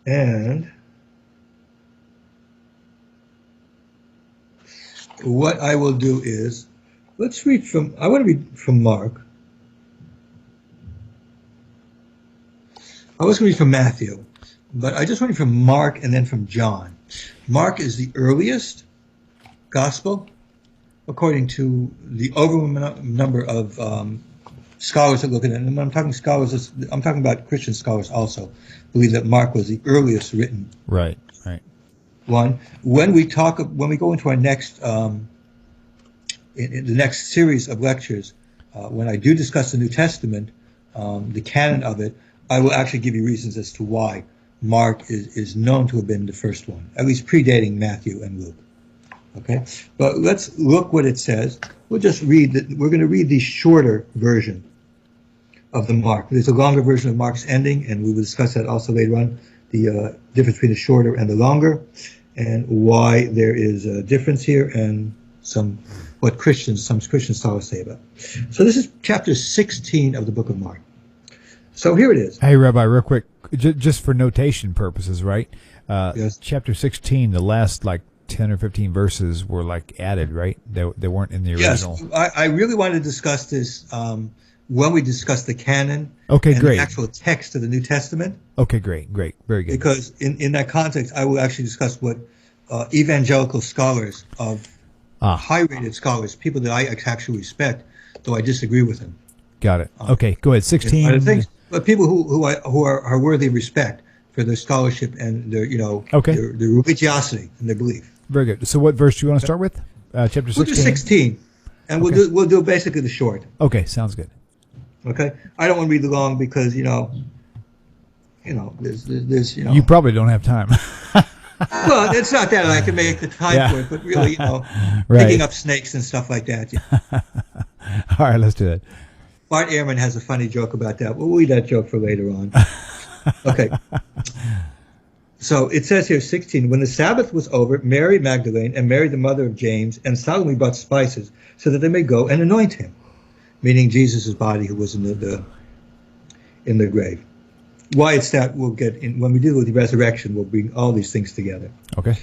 And what I will do is, let's read from, I want to read from Mark. I was going to read from Matthew, but I just want to read from Mark and then from John. Mark is the earliest gospel, according to the overwhelming number of scholars that look at it. And when I'm talking scholars, I'm talking about Christian scholars also, believe that Mark was the earliest written. Right, right. One. When we go into our next, in the next series of lectures, when I do discuss the New Testament, the canon of it, I will actually give you reasons as to why Mark is known to have been the first one, at least predating Matthew and Luke. Okay, but let's look what it says. We'll just read that. We're going to read the shorter version of the Mark. There's a longer version of Mark's ending, and we will discuss that also later on, the difference between the shorter and the longer, and why there is a difference here, and some Christian scholars say about it. So this is chapter 16 of the book of Mark. So here it is. Hey, Rabbi, real quick, just for notation purposes, right? Yes. Chapter 16, the last 10 or 15 verses were added, right? They weren't in the original. Yes, I really wanted to discuss this when we discuss the canon and great. the actual text of the New Testament. Okay, great, very good. Because in that context, I will actually discuss what evangelical scholars of high-rated scholars, people that I actually respect, though I disagree with them. Got it. Okay, go ahead. 16. But people who are worthy of respect for their scholarship and their their religiosity and their belief. Very good. So what verse do you want to start with? Chapter 16? We'll do 16, and we'll do basically the short. Okay, sounds good. Okay, I don't want to read the long because there's You probably don't have time. Well, it's not that I can make the time for it, but really, right. Picking up snakes and stuff like that. Yeah. All right, let's do it. Bart Ehrman has a funny joke about that. We'll leave that joke for later on. Okay. So it says here, 16, when the Sabbath was over, Mary Magdalene and Mary the mother of James and Salome bought spices so that they may go and anoint him, meaning Jesus' body who was in the grave. Why it's that we'll get in when we deal with the resurrection, we'll bring all these things together. Okay.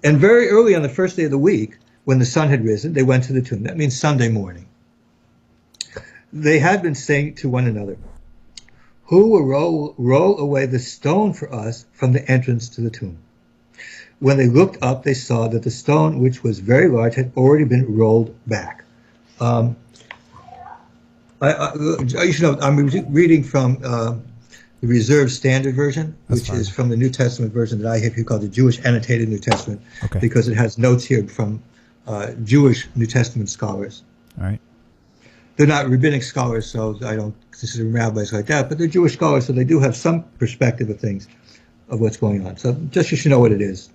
And very early on the first day of the week, when the sun had risen, they went to the tomb. That means Sunday morning. They had been saying to one another, "Who will roll away the stone for us from the entrance to the tomb?" When they looked up, they saw that the stone, which was very large, had already been rolled back. You should know, I'm reading from the Reserved Standard Version, which is from the New Testament version that I have here called the Jewish Annotated New Testament, because it has notes here from Jewish New Testament scholars. All right. They're not rabbinic scholars, so I don't consider them rabbis like that, but they're Jewish scholars, so they do have some perspective of things, of what's going on. So just you should know what it is,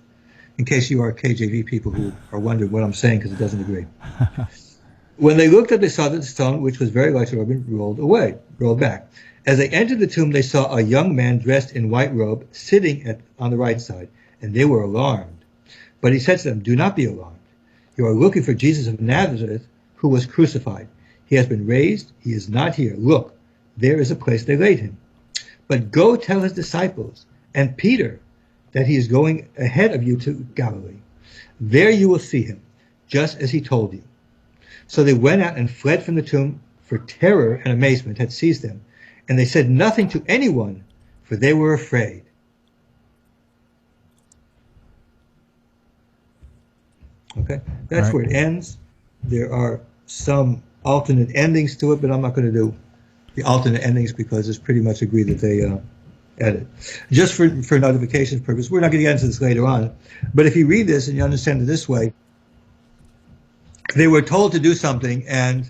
in case you are KJV people who are wondering what I'm saying because it doesn't agree. When they looked up, they saw that the stone, which was very large, had been rolled back. As they entered the tomb, they saw a young man dressed in white robe sitting on the right side, and they were alarmed. But he said to them, "Do not be alarmed. You are looking for Jesus of Nazareth, who was crucified. He has been raised. He is not here. Look, there is a place they laid him. But go tell his disciples and Peter that he is going ahead of you to Galilee. There you will see him, just as he told you." So they went out and fled from the tomb, for terror and amazement had seized them. And they said nothing to anyone, for they were afraid. Okay, that's where it ends. There are some alternate endings to it, but I'm not going to do the alternate endings because it's pretty much agreed that they edit. Just for notification purposes, we're not going to get into this later on, but if you read this and you understand it this way, they were told to do something and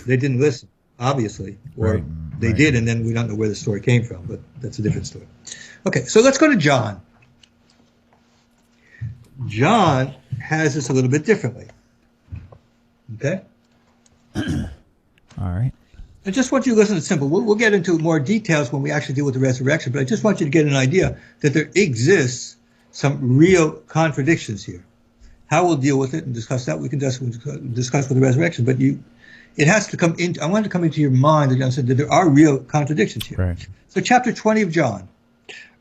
they didn't listen, obviously, or they did, and then we don't know where the story came from, but that's a different story. Okay, so let's go to John. John has this a little bit differently. Okay? All right. I just want you to listen to simple. We'll get into more details when we actually deal with the resurrection, but I just want you to get an idea that there exists some real contradictions here. How we'll deal with it and discuss that, we can discuss with the resurrection, but it has to come in. I want it to come into your mind that you understand that there are real contradictions here. Right. So chapter 20 of John.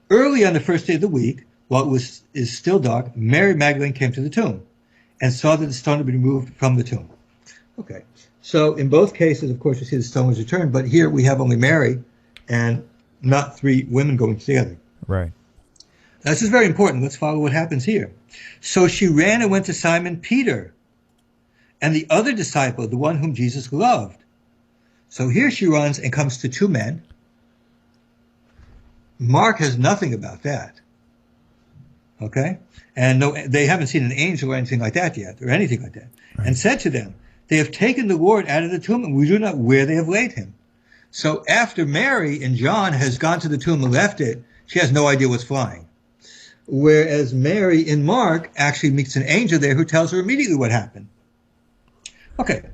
Early on the first day of the week, while is still dark, Mary Magdalene came to the tomb and saw that the stone had been removed from the tomb. Okay. So in both cases, of course, we see the stone was returned, but here we have only Mary and not three women going together. Right. This is very important. Let's follow what happens here. So she ran and went to Simon Peter and the other disciple, the one whom Jesus loved. So here she runs and comes to two men. Mark has nothing about that. Okay? And no, they haven't seen an angel or anything like that yet, or anything like that. Right. And said to them, they have taken the Lord out of the tomb, and we do not know where they have laid him. So after Mary and John has gone to the tomb and left it, she has no idea what's flying. Whereas Mary in Mark actually meets an angel there who tells her immediately what happened. Okay,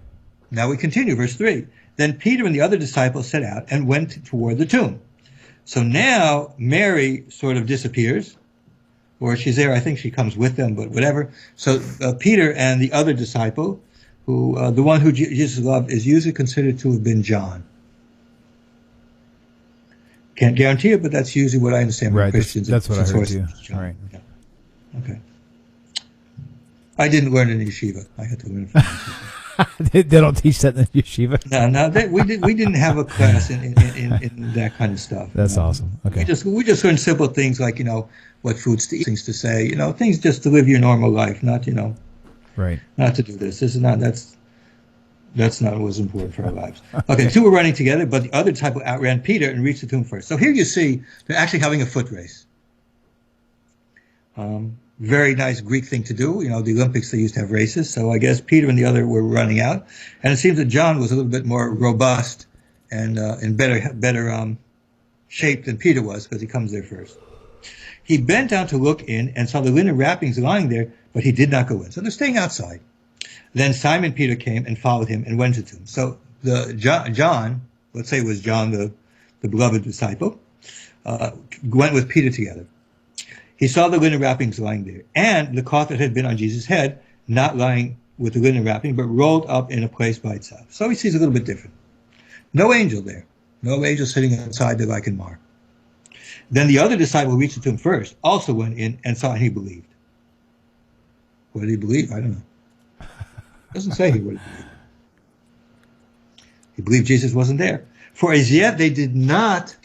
now we continue, verse 3. Then Peter and the other disciples set out and went toward the tomb. So now Mary sort of disappears, or she's there. I think she comes with them, but whatever. So Peter and the other disciple, who the one who Jesus loved, is usually considered to have been John. Can't guarantee it, but that's usually what I understand from Christians. That's what I heard too. Right. Yeah. Okay. I didn't learn in yeshiva. I had to learn from yeshiva. They don't teach that in yeshiva. No, we didn't have a class in that kind of stuff. That's awesome. Okay. We just learned simple things like what foods to eat, things to say, things just to live your normal life, not right, not to do this. This is not that's not what was important for our lives. Okay, two were running together, but the other disciple outran Peter and reached the tomb first. So here you see they're actually having a foot race. Very nice Greek thing to do. The Olympics, they used to have races. So I guess Peter and the other were running out. And it seems that John was a little bit more robust and in better shape than Peter was, because he comes there first. He bent down to look in and saw the linen wrappings lying there, but he did not go in. So they're staying outside. Then Simon Peter came and followed him and went to the tomb. So John, let's say it was John, the beloved disciple, went with Peter together. He saw the linen wrappings lying there, and the cloth that had been on Jesus' head, not lying with the linen wrapping, but rolled up in a place by itself. So he sees a little bit different. No angel there. No angel sitting outside there like in Mark. Then the other disciple who reached the tomb first also went in and saw, and he believed. What did he believe? I don't know. It doesn't say here what he believed. He believed Jesus wasn't there. For as yet they did not,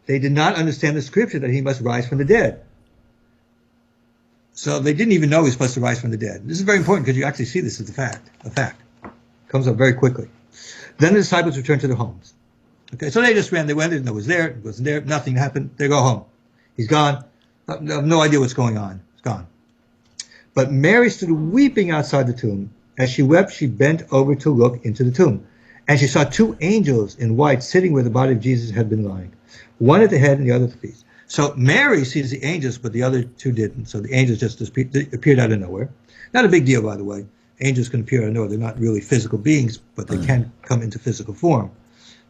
they did not understand the scripture that he must rise from the dead. So they didn't even know he was supposed to rise from the dead. This is very important because you actually see this as a fact. Comes up very quickly. Then the disciples returned to their homes. Okay, so they just ran. They went in. It was there. It wasn't there. Nothing happened. They go home. He's gone. I have no idea what's going on. It's gone. But Mary stood weeping outside the tomb. As she wept, she bent over to look into the tomb. And she saw two angels in white sitting where the body of Jesus had been lying. One at the head and the other at the feet. So Mary sees the angels, but the other two didn't. So the angels just appeared out of nowhere. Not a big deal, by the way. Angels can appear out of nowhere. They're not really physical beings, but they can come into physical form.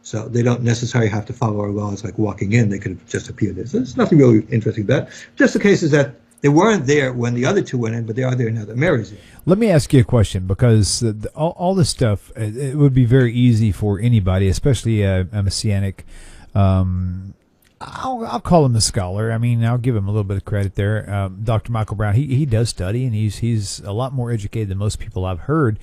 So they don't necessarily have to follow our laws like walking in. They could have just appeared there. So there's nothing really interesting about it. Just the case is that they weren't there when the other two went in, but they are there now that Mary's there. Let me ask you a question, because all this stuff, it would be very easy for anybody, especially a Messianic, I'll call him a scholar. I mean, I'll give him a little bit of credit there. Dr. Michael Brown, he does study, and he's a lot more educated than most people I've heard.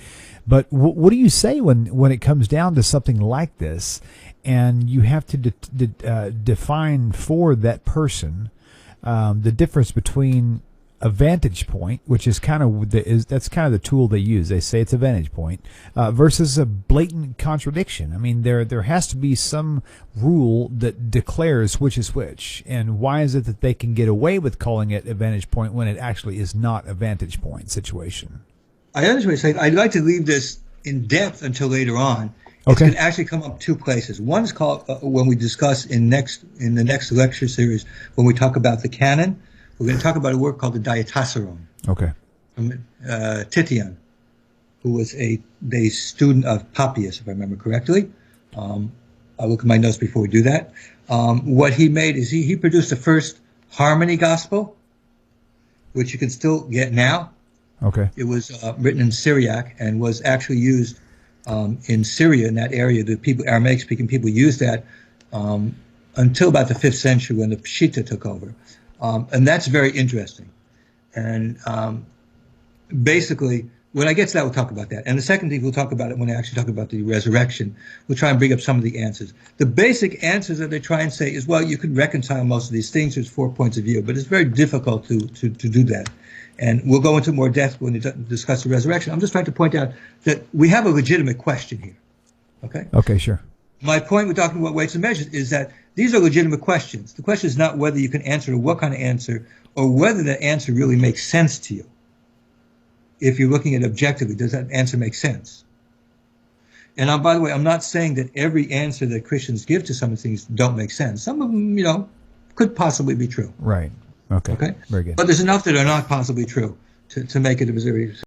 But what do you say when it comes down to something like this, and you have to define for that person the difference between a vantage point, which is that's kind of the tool they use. They say it's a vantage point versus a blatant contradiction. I mean, there has to be some rule that declares which is which, and why is it that they can get away with calling it a vantage point when it actually is not a vantage point situation? I understand what you're saying. I'd like to leave this in depth until later on. It's going to actually come up two places. One is called when we discuss in the next lecture series when we talk about the canon. We're going to talk about a work called the Diatessaron. Okay. From Titian, who was a student of Papias, if I remember correctly. I'll look at my notes before we do that. What he made is he produced the first harmony gospel, which you can still get now. Okay. It was written in Syriac and was actually used in Syria, in that area. The people, Aramaic-speaking people, used that until about the 5th century when the Pshita took over. And that's very interesting. And basically, when I get to that, we'll talk about that. And the second thing, we'll talk about it when I actually talk about the resurrection. We'll try and bring up some of the answers. The basic answers that they try and say is, well, you can reconcile most of these things. There's 4 points of view, but it's very difficult to do that. And we'll go into more depth when we discuss the resurrection. I'm just trying to point out that we have a legitimate question here. Okay? Okay, sure. My point with talking about weights and measures is that these are legitimate questions. The question is not whether you can answer or what kind of answer, or whether the answer really makes sense to you. If you're looking at it objectively, does that answer make sense? And by the way, I'm not saying that every answer that Christians give to some of these things don't make sense. Some of them, could possibly be true. Right. Okay. Okay. Very good. But there's enough that are not possibly true to make it a very